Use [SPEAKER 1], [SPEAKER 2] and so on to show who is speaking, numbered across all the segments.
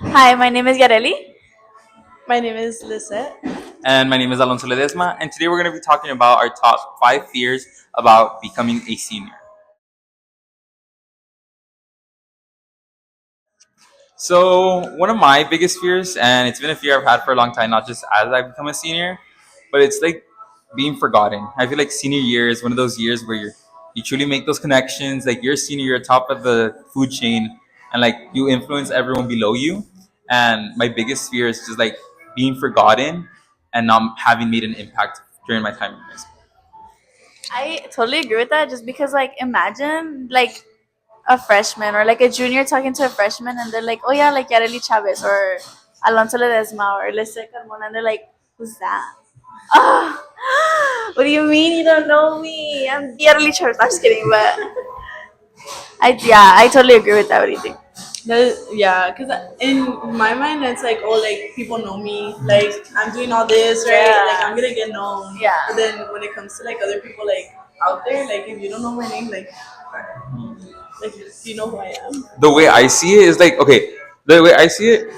[SPEAKER 1] Hi, my name is Yareli.
[SPEAKER 2] My name is Lisette.
[SPEAKER 3] And my name is Alonso Ledesma, and today we're going to be talking about our top 5 fears about becoming a senior. So, one of my biggest fears, and it's been a fear I've had for a long time, not just as I become a senior, but it's like being forgotten. I feel like senior year is one of those years where you truly make those connections. Like you're a senior, you're top of the food chain, and like you influence everyone below you. And my biggest fear is just like being forgotten and not having made an impact during my time in high school.
[SPEAKER 1] I totally agree with that just because, like, imagine, like, a freshman or, like, a junior talking to a freshman and they're like, oh, yeah, like, Yareli Chavez or Alonso Ledesma or Lisa Carmona. And they're like, who's that? Ah, what do you mean you don't know me? I'm Yareli Chavez. I'm just kidding, but I totally agree with that. What do you think?
[SPEAKER 2] Yeah, because in my mind, it's like, oh, like people know me, like I'm doing all this, right? Like I'm
[SPEAKER 1] Yeah.
[SPEAKER 2] gonna get known.
[SPEAKER 1] Yeah.
[SPEAKER 2] But then when it comes to like other people, like out there, like if you don't know my name, like you know who I am.
[SPEAKER 3] The way I see it is like, okay, the way I see it,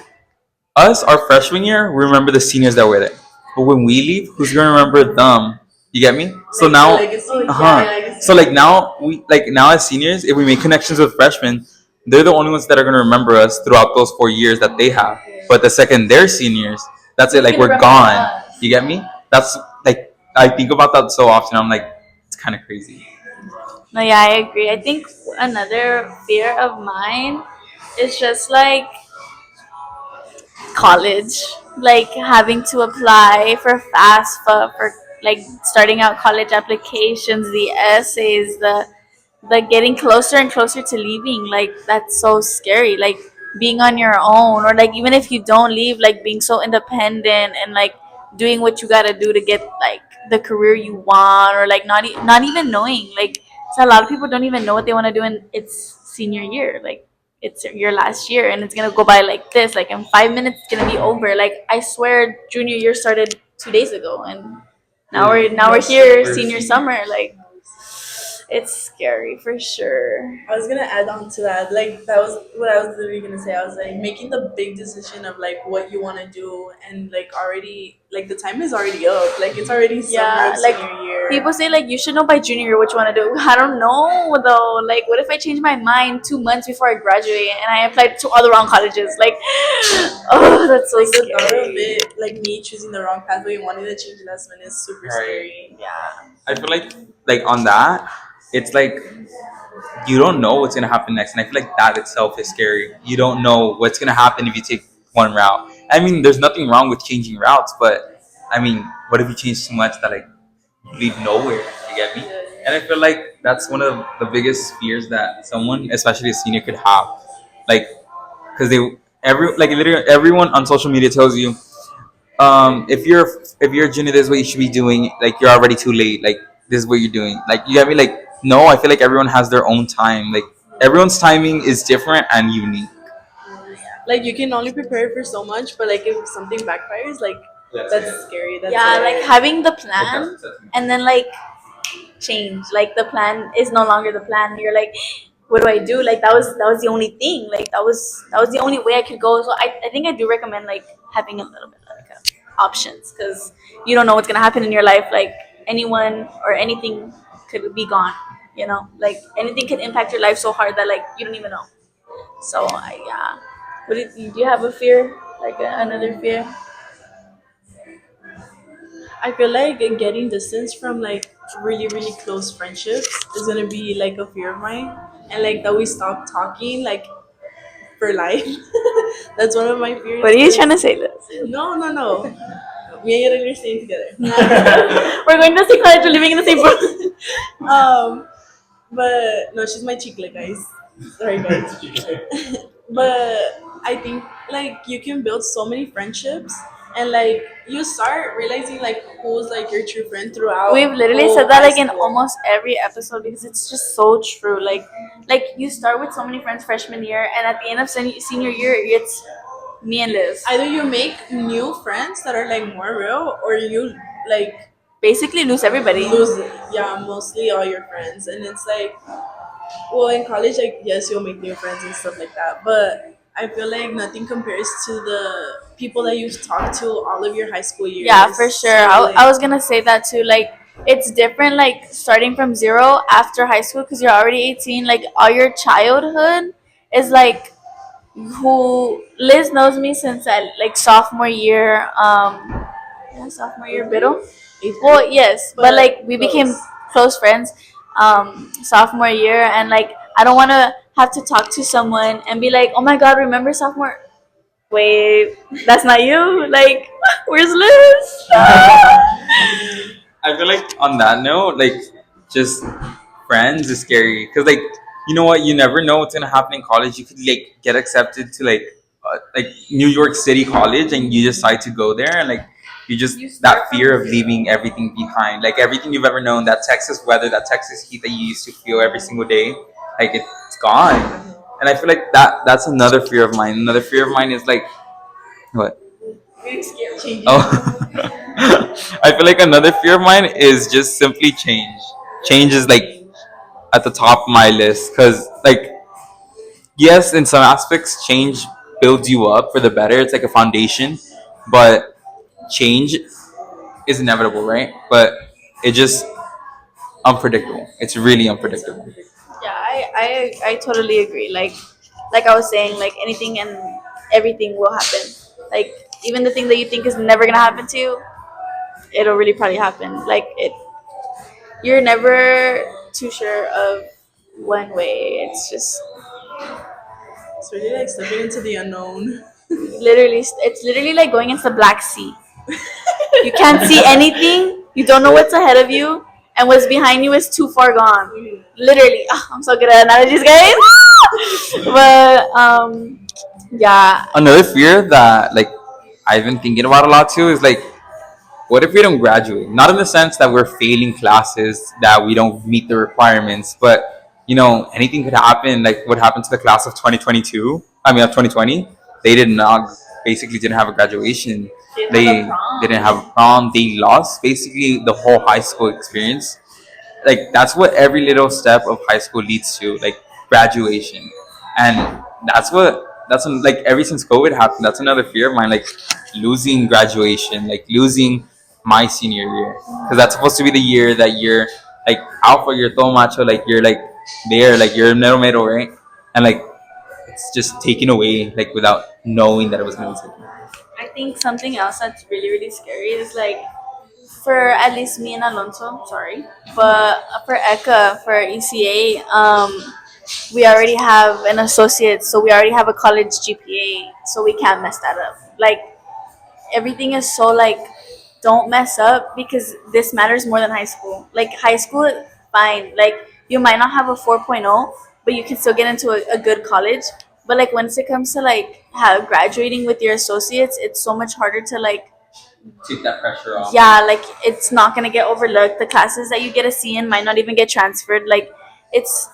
[SPEAKER 3] us, our freshman year, we remember the seniors that were there. But when we leave, who's gonna remember them? You get me? So
[SPEAKER 2] Like the
[SPEAKER 3] now,
[SPEAKER 2] legacy,
[SPEAKER 1] Oh,
[SPEAKER 2] my
[SPEAKER 3] uh-huh.
[SPEAKER 1] yeah.
[SPEAKER 3] So
[SPEAKER 2] legacy.
[SPEAKER 3] like now we like now as seniors, if we make connections with freshmen, they're the only ones that are gonna remember us throughout those 4 years that they have. But the second they're seniors, that's it.
[SPEAKER 1] Who's
[SPEAKER 3] Like
[SPEAKER 1] gonna
[SPEAKER 3] we're
[SPEAKER 1] represent
[SPEAKER 3] gone.
[SPEAKER 1] us?
[SPEAKER 3] You get me? That's like I think about that so often. I'm like, it's kind of crazy.
[SPEAKER 1] No, yeah, I agree. I think another fear of mine is just like college, like having to apply for FAFSA, for like starting out college applications, the essays, the getting closer and closer to leaving. Like that's so scary. Like being on your own, or like even if you don't leave, like being so independent and like doing what you gotta do to get like the career you want, or like not even knowing. Like so a lot of people don't even know what they want to do in its senior year. Like it's your last year and it's gonna go by like this. Like in 5 minutes it's gonna be over. Like I swear junior year started 2 days ago and now we're here senior summer. Like it's scary for sure.
[SPEAKER 2] I was gonna add on to that. Like that was what I was literally gonna say. I was like making the big decision of like what you want to do, and like already like the time is already up. Like it's already summer
[SPEAKER 1] Yeah,
[SPEAKER 2] of
[SPEAKER 1] like
[SPEAKER 2] senior year.
[SPEAKER 1] people say like you should know by junior year what you want to do. I don't know though. Like what if I change my mind 2 months before I graduate and I applied to all the wrong colleges? Like oh, that's so
[SPEAKER 2] Like the thought of
[SPEAKER 1] scary.
[SPEAKER 2] it, like me choosing the wrong pathway and wanting to change last minute is super
[SPEAKER 3] Right.
[SPEAKER 2] scary.
[SPEAKER 1] Yeah.
[SPEAKER 3] I feel like on that, it's like you don't know what's gonna happen next, and I feel like that itself is scary. You don't know what's gonna happen if you take one route. I mean, there's nothing wrong with changing routes, but I mean, what if you change too much that like you lead nowhere? You get me? And I feel like that's one of the biggest fears that someone, especially a senior, could have. Like, because literally everyone on social media tells you, if you're a junior, this is what you should be doing. Like you're already too late. Like this is what you're doing. Like you get me? Like no, I feel like everyone has their own time. Like everyone's timing is different and unique.
[SPEAKER 2] Like you can only prepare for so much, but like if something backfires, like that's scary. That's
[SPEAKER 1] Yeah, like
[SPEAKER 2] like
[SPEAKER 1] having the
[SPEAKER 3] Like
[SPEAKER 1] plan and then like change. Like the plan is no longer the plan. You're like, what do I do? Like that was the only thing. Like that was the only way I could go. So I think I do recommend like having a little bit like options because you don't know what's gonna happen in your life. Like anyone or anything could be gone. You know, like anything can impact your life so hard that like you don't even know. So yeah. Do you have a fear? Like another fear?
[SPEAKER 2] I feel like getting distance from like really really close friendships is gonna be like a fear of mine, and like that we stop talking like for life. That's one of my fears.
[SPEAKER 1] What are you trying
[SPEAKER 2] 'Cause-
[SPEAKER 1] to say, Liz?
[SPEAKER 2] no. Me and Yara are staying together.
[SPEAKER 1] We're going to see college. We're living in the same room.
[SPEAKER 2] um, but no, she's my chicle, guys. Sorry, guys. But I think like you can build so many friendships, and like you start realizing like who's like your true friend throughout
[SPEAKER 1] We've literally
[SPEAKER 2] whole
[SPEAKER 1] said that
[SPEAKER 2] high
[SPEAKER 1] like in
[SPEAKER 2] school.
[SPEAKER 1] almost every episode because it's just so true. Like you start with so many friends freshman year, and at the end of senior year, it's me and Liz.
[SPEAKER 2] Either you make new friends that are like more real, or you like
[SPEAKER 1] Basically, lose everybody.
[SPEAKER 2] lose, yeah, mostly all your friends. And it's like, well, in college, like yes, you'll make new friends and stuff like that, but I feel like nothing compares to the people that you've talked to all of your high school
[SPEAKER 1] Yeah,
[SPEAKER 2] years.
[SPEAKER 1] for sure.
[SPEAKER 2] So
[SPEAKER 1] I
[SPEAKER 2] like,
[SPEAKER 1] was gonna say that too. Like, it's different, like, starting from zero after high school because you're already 18. Like, all your childhood is like, who Liz knows me since like sophomore year. Yeah, sophomore year, middle.
[SPEAKER 2] eighth grade,
[SPEAKER 1] Well, yes, but
[SPEAKER 2] but
[SPEAKER 1] like we became
[SPEAKER 2] close.
[SPEAKER 1] close friends sophomore year, and like I don't want to have to talk to someone and be like, "Oh my God, remember sophomore?" Wait, that's not you. Like, where's Liz?
[SPEAKER 3] I feel like on that note, like just friends is scary because like you know what, you never know what's gonna happen in college. You could like get accepted to like New York City college and you decide to go there and like you just
[SPEAKER 1] You
[SPEAKER 3] that
[SPEAKER 1] start from
[SPEAKER 3] fear of
[SPEAKER 1] zero.
[SPEAKER 3] leaving everything behind, like everything you've ever known, that Texas weather, that Texas heat that you used to feel every single day, like it's gone. And I feel like that's another fear of mine. Another fear of mine is like what?
[SPEAKER 2] Changing.
[SPEAKER 3] Oh, I feel like another fear of mine is just simply change. Change is like at the top of my list because, like, yes, in some aspects, change builds you up for the better. It's like a foundation, but change is inevitable, right? But it just unpredictable. It's really unpredictable.
[SPEAKER 1] Yeah, I totally agree. Like I was saying, like anything and everything will happen. Like even the thing that you think is never gonna happen to you, it'll really probably happen. Like it, you're never too sure of one way. It's just
[SPEAKER 2] It's really like stepping into the unknown.
[SPEAKER 1] literally, it's literally like going into the Black Sea. You can't see anything. You don't know what's ahead of you, and what's behind you is too far gone. Literally, I'm so good at analogies, guys. But yeah,
[SPEAKER 3] Another fear that like I've been thinking about a lot too is like, what if we don't graduate? Not in the sense that we're failing classes, that we don't meet the requirements, but you know, anything could happen. Like what happened to the class of 2022? I mean, of 2020, they did not basically didn't have a graduation.
[SPEAKER 1] didn't have a
[SPEAKER 3] They didn't
[SPEAKER 1] prom.
[SPEAKER 3] have a prom. They lost basically the whole high school experience. Like that's what every little step of high school leads to, like graduation. And like ever since COVID happened, that's another fear of mine, like losing graduation, like losing my senior year, because that's supposed to be the year that you're like alpha, you're todo macho, like you're like there, like you're middle, right? And like it's just taken away like without knowing that it was going to be taken.
[SPEAKER 1] I think something else that's really really scary is like for at least me and Alonso, sorry, but for ECA, for ECA, we already have an associate, so we already have a college GPA, so we can't mess that up. Like everything is so like, don't mess up because this matters more than high school. Like high school, fine. Like you might not have a 4.0, but you can still get into a good college. But like once it comes to like graduating with your associates, it's so much harder to like,
[SPEAKER 3] Take that pressure off.
[SPEAKER 1] yeah, like it's not gonna get overlooked. The classes that you get a C in might not even get transferred. Like it's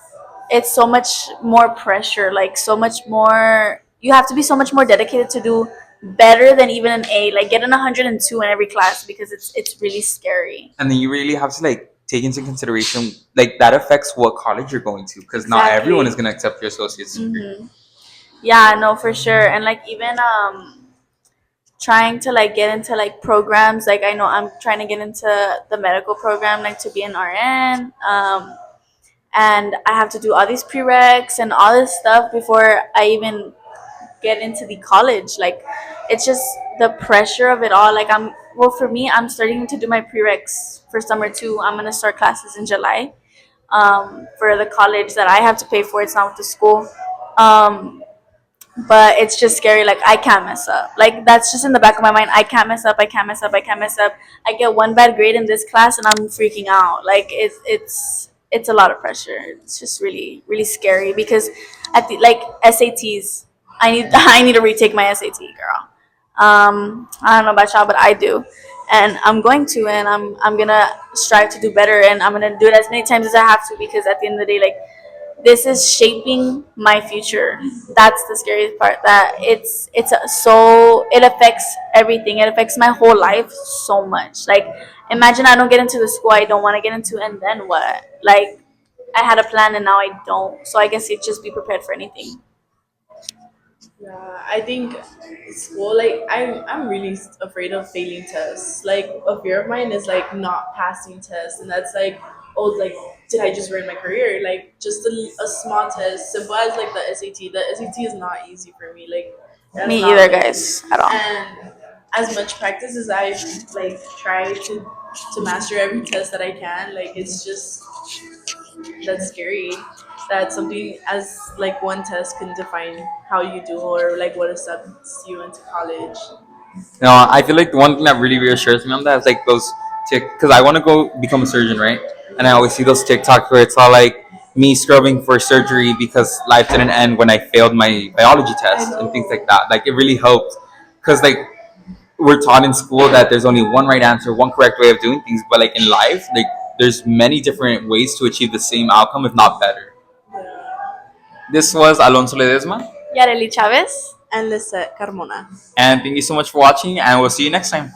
[SPEAKER 1] it's so much more pressure, like so much more, you have to be so much more dedicated to do better than even an A, like get an 102 in every class because it's really scary.
[SPEAKER 3] And then you really have to like take into consideration like that affects what college you're going to, because not everyone
[SPEAKER 1] Exactly.
[SPEAKER 3] is going to accept your associate's degree.
[SPEAKER 1] Yeah, no, for sure. And like even trying to like get into like programs, like I know I'm trying to get into the medical program, like to be an RN, and I have to do all these prereqs and all this stuff before I even get into the college. Like it's just the pressure of it all. Like I'm, well, for me, I'm starting to do my prereqs for summer too. I'm gonna start classes in July, for the college that I have to pay for. It's not with the school. um, but it's just scary. Like I can't mess up. Like that's just in the back of my mind. I can't mess up. I can't mess up. I can't mess up. I get one bad grade in this class and I'm freaking out. Like it's a lot of pressure. It's just really really scary because at the like SATs, I need I need to retake my SAT, girl. I don't know about y'all, but I do, and I'm going to, and I'm gonna strive to do better, and I'm gonna do it as many times as I have to because at the end of the day, like this is shaping my future. That's the scariest part, that so it affects everything. It affects my whole life so much. Like imagine I don't get into the school I don't want to get into, and then what? Like I had a plan and now I don't, so I guess you just be prepared for anything.
[SPEAKER 2] Yeah, I think school, like I'm really afraid of failing tests. Like a fear of mine is like not passing tests, and that's like, oh, like did I just ruin my career? Like just a small test, simple as like the SAT. The SAT is not easy for me. Like that's
[SPEAKER 1] Me
[SPEAKER 2] not
[SPEAKER 1] either,
[SPEAKER 2] like,
[SPEAKER 1] guys, at all.
[SPEAKER 2] and as much practice as I've like tried to master every test that I can, like it's just that's scary that something as like one test can define how you do or like what accepts you into college.
[SPEAKER 3] No, I feel like the one thing that really reassures me on that is like those because I want to go become a surgeon, right? And I always see those TikToks where it's all like me scrubbing for surgery because life didn't end when I failed my biology
[SPEAKER 2] I
[SPEAKER 3] test and things
[SPEAKER 2] know.
[SPEAKER 3] like that. Like it really helped because like we're taught in school that there's only one right answer, one correct way of doing things, but like in life, like there's many different ways to achieve the same outcome, if not better.
[SPEAKER 2] Yeah.
[SPEAKER 3] This was Alonso Ledesma,
[SPEAKER 1] Yareli Chavez.
[SPEAKER 2] And Lisette Carmona.
[SPEAKER 3] and thank you so much for watching, and we'll see you next time.